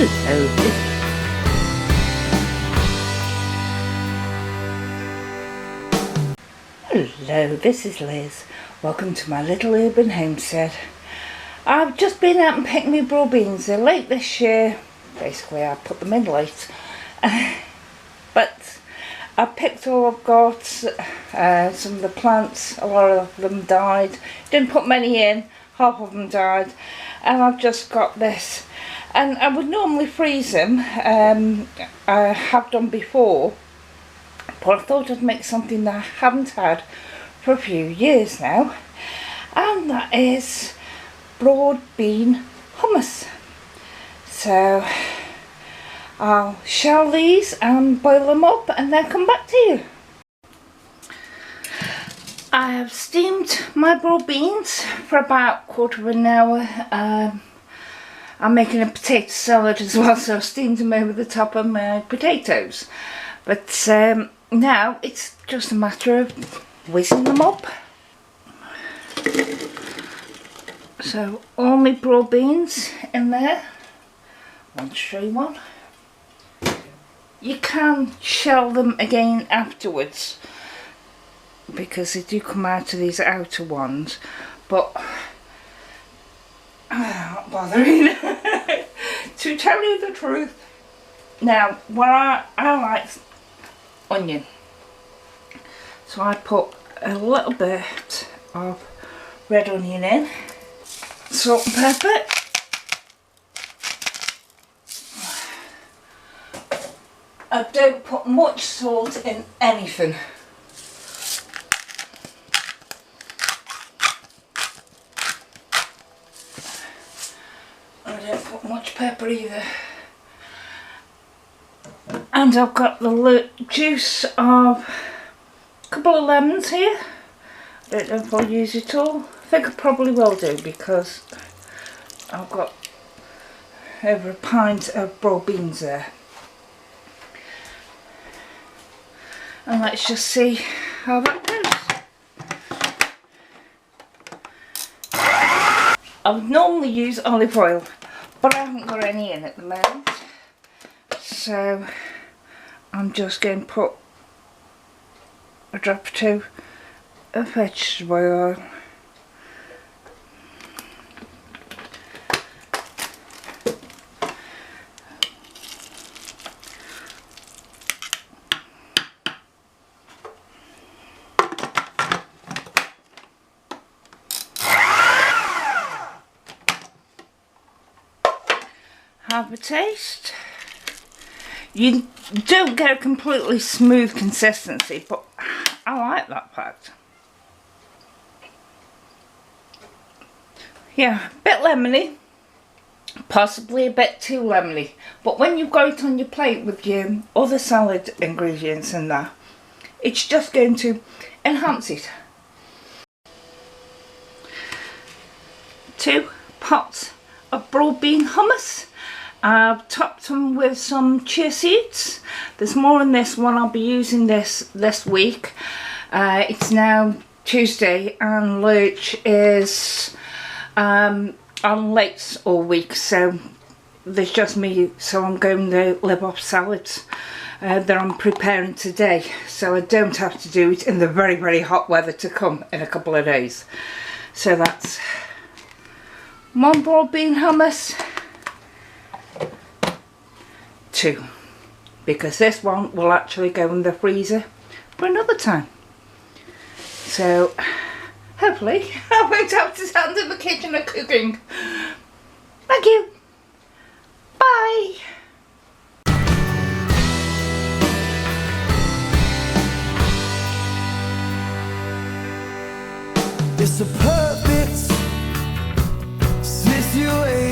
Hello. Hello, this is Liz. Welcome to my little urban homestead. I've just been out and picked my broad beans. They're late this year. Basically, I put them in late. But I've picked all I've got. Some of the plants, a lot of them died. Didn't put many in. Half of them died. And I've just got this. And I would normally freeze them. I have done before. But I thought I'd make something that I haven't had for a few years now. And that is broad bean hummus. So I'll shell these and boil them up and then come back to you. I have steamed my broad beans for about a quarter of an hour. I'm making a potato salad as well, so I've steamed them over the top of my potatoes. But now it's just a matter of whizzing them up. So all my broad beans in there. One stray one. You can shell them again afterwards because they do come out of these outer ones, but I'm not bothering. To tell you the truth, now what I like onion, so I put a little bit of red onion in, salt and pepper, I don't put much salt in anything. I don't put much pepper either. And I've got the juice of a couple of lemons here. I don't know if I'll use it all. I think I probably will do because I've got over a pint of broad beans there. And let's just see how that goes. I would normally use olive oil, but I haven't got any in at the moment. So I'm just going to put a drop or two of vegetable oil. Have a taste. You don't get a completely smooth consistency, but I like that fact. Yeah, a bit lemony, possibly a bit too lemony, but when you've got it on your plate with your other salad ingredients and that, it's just going to enhance it. 2 pots of broad bean hummus. I've topped them with some chia seeds. There's more in this one. I'll be using this week. It's now Tuesday and Lurch is on late all week, so there's just me, so I'm going to live off salads that I'm preparing today, so I don't have to do it in the very, very hot weather to come in a couple of days. So that's 1 broad bean hummus, 2, because this one will actually go in the freezer for another time. So hopefully I won't have to stand in the kitchen and cooking. Thank you. Bye. It's a perfect situation.